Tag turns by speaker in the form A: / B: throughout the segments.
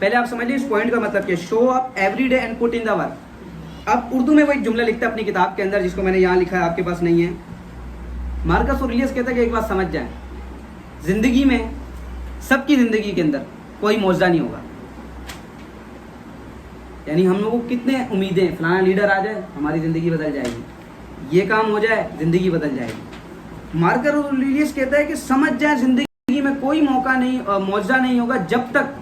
A: पहले आप समझ लीजिए इस पॉइंट का मतलब क्या, show up every day and put in the work. अब उर्दू में वो एक जुमला लिखता है अपनी किताब के अंदर, जिसको मैंने यहाँ लिखा है, आपके पास नहीं है। मार्कस ऑरेलियस कहता है कि एक बात समझ जाए, जिंदगी में, सबकी जिंदगी के अंदर कोई मौजदा नहीं होगा। यानी हम लोगों को कितने उम्मीदें, फलाना लीडर आ जाए हमारी ज़िंदगी बदल जाएगी, ये काम हो जाए ज़िंदगी बदल जाएगी। मार्कस ऑरेलियस कहता है कि समझ जाए ज़िंदगी में कोई मौका नहीं, मौजदा नहीं होगा जब तक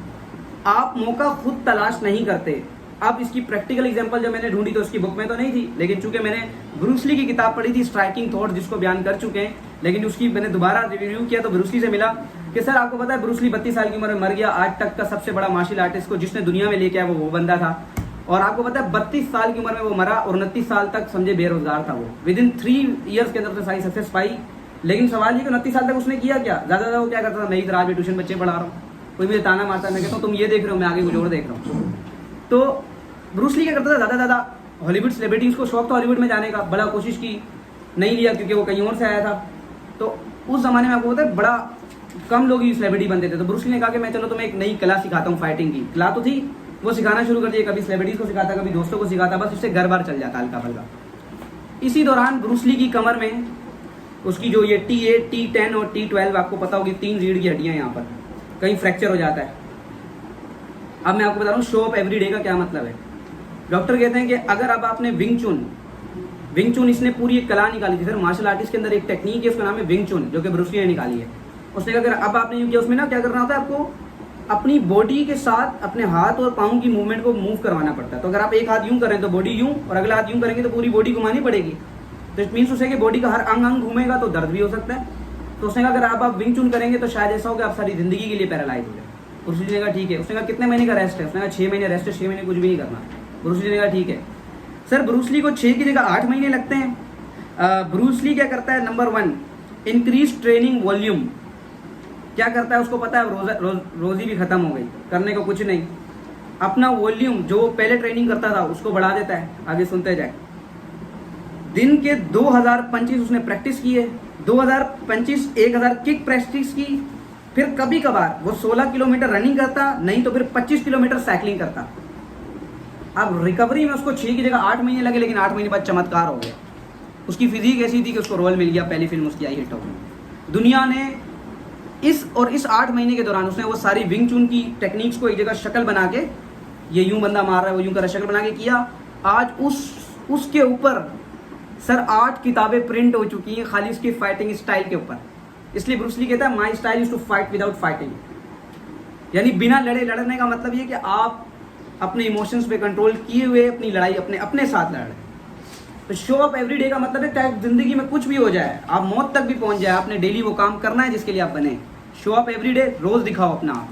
A: आप मौका खुद तलाश नहीं करते। अब इसकी प्रैक्टिकल एग्जांपल जब मैंने ढूंढी तो उसकी बुक में तो नहीं थी, लेकिन चूंकि मैंने ब्रूस ली की किताब पढ़ी थी स्ट्राइकिंग थॉट, जिसको बयान कर चुके हैं, लेकिन उसकी मैंने दोबारा रिव्यू किया तो ब्रूस ली से मिला कि सर आपको पता है ब्रूस ली 32 साल की उम्र में मर गया। आज तक का सबसे बड़ा मार्शल आर्टिस्ट को जिसने दुनिया में लेके आया वो बंदा था। और आपको पता है 32 साल की उम्र में वो मरा और 29 साल तक समझे बेरोजगार था वो। विद इन 3 ईयर्स के अंदर उसने सारी सक्सेस पाई। लेकिन सवाल ये कि 29 साल तक उसने किया क्या? ज़्यादा वो क्या करता था, मैं इधर आज ट्यूशन बच्चे पढ़ा रहा हूँ, कोई मुझे ताना मारता है, मैं कहता हूँ तुम ये देख रहे हो, मैं आगे कुछ और देख रहा हूँ। तो ब्रूस ली क्या करता था, ज़्यादा हॉलीवुड सेलिब्रिटीज़ को शौक था हॉलीवुड में जाने का, बड़ा कोशिश की, नहीं लिया क्योंकि वो कहीं और से आया था। तो उस ज़माने में आपको पता है बड़ा कम लोग ही सेलिब्रिटी बनते थे। तो ब्रूस ली ने कहा कि मैं चलो तुम्हें एक नई कला सिखाता हूँ, फाइटिंग की कला तो थी, वो सिखाना शुरू कर दिया। कभी सेलिब्रिटीज़ को सिखाता, कभी दोस्तों को सिखाता, बस उससे घर बार चल जाता हल्का फल्का। इसी दौरान ब्रूस ली की कमर में उसकी जो ये T8, T10 और T12 आपको पता होगी 3 रीढ़ की हड्डियाँ यहाँ पर, कहीं फ्रैक्चर हो जाता है। अब मैं आपको बता रहा हूँ शो अप एवरी डे का क्या मतलब है। डॉक्टर कहते हैं कि अगर अब आपने विंग चुन इसने पूरी एक कला निकाली थी, फिर मार्शल आर्टिस्ट के अंदर एक टेक्निक है, उसका नाम है विंग चुन, जो कि ब्रूस ली ने निकाली है। उसने कहा अगर अब आपने यूँ किया, उसमें ना क्या करना होता है, आपको अपनी बॉडी के साथ अपने हाथ और पाँव की मूवमेंट को मूव करवाना पड़ता है। तो अगर आप एक हाथ यूँ करें तो बॉडी यूँ, और अगला हाथ यूँ करेंगे तो पूरी बॉडी घुमानी पड़ेगी। तो इट मीन्स उसे कि बॉडी का हर अंग घूमेगा तो दर्द भी हो सकता है। तो उसने कहा अगर आप विंग चुन करेंगे तो शायद ऐसा हो कि आप सारी जिंदगी के लिए पैरालाइज हो जाए। ब्रूस ली ने कहा ठीक है। उसने कहा कितने महीने का रेस्ट है? उसने कहा 6 महीने रेस्ट है, 6 महीने कुछ भी नहीं करना। ब्रूस ली ने कहा ठीक है। सर ब्रूस ली को 6 की जगह 8 महीने लगते हैं। ब्रूस ली क्या करता है, नंबर 1 इंक्रीज ट्रेनिंग वॉल्यूम। क्या करता है उसको पता है, रोजी भी खत्म हो गई, करने को कुछ नहीं, अपना वॉल्यूम जो पहले ट्रेनिंग करता था उसको बढ़ा देता है। आगे सुनते जाए। दिन के 2000 पंचेस उसने प्रैक्टिस की है, 2000 पंचेस 1000 किक प्रैक्टिस की। फिर कभी कभार वो 16 किलोमीटर रनिंग करता, नहीं तो फिर 25 किलोमीटर साइकिलिंग करता। अब रिकवरी में उसको 6 की जगह 8 महीने लगे, लेकिन 8 महीने बाद चमत्कार हो गया। उसकी फिजिक ऐसी थी कि उसको रोल मिल गया, पहली फिल्म उसकी आई हिट हो गई। दुनिया ने इस 8 महीने के दौरान उसने वो सारी विंग चुन की टेक्निक्स को एक जगह शक्ल बना के, ये यूं बंदा मार रहा है वो यूं कर रहा है, शक्ल बना के किया। आज उसके ऊपर सर 8 किताबें प्रिंट हो चुकी हैं खाली उसकी फाइटिंग स्टाइल के ऊपर। इसलिए ब्रूस ली कहता है my style is to fight without fighting. यानी बिना लड़ने का मतलब ये कि आप अपने इमोशंस पे कंट्रोल किए हुए अपनी लड़ाई अपने साथ लड़ रहे हैं। तो शो अप एवरी डे का मतलब है चाहे जिंदगी में कुछ भी हो जाए, आप मौत तक भी पहुंच जाए, आपने डेली वो काम करना है जिसके लिए आप बने। शो अप एवरी डे, रोज दिखाओ अपना आप।